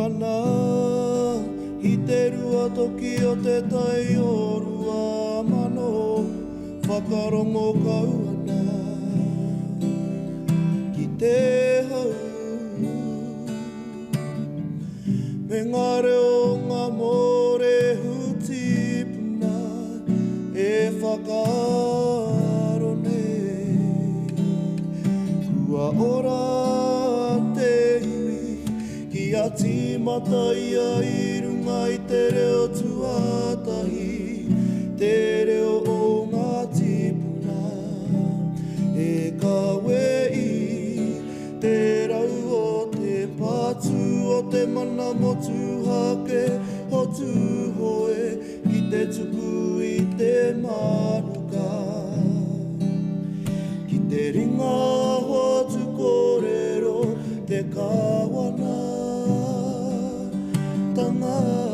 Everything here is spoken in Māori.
ana I te rua toki o te tai o rua mano Whakarongo kau ana Ki te hau Me ngā reo ngā more huti puna E whakaaro nei Kua ora te iwi Ki a tīmata ia I runga I te reo tuatahi Te reo o ngā tipuna E kawe I te rau o te pātu o te mana motu hake Ho tūhoe ki te tuku I te manuka Ki te ringa hoatu kōrero te kawana Tanga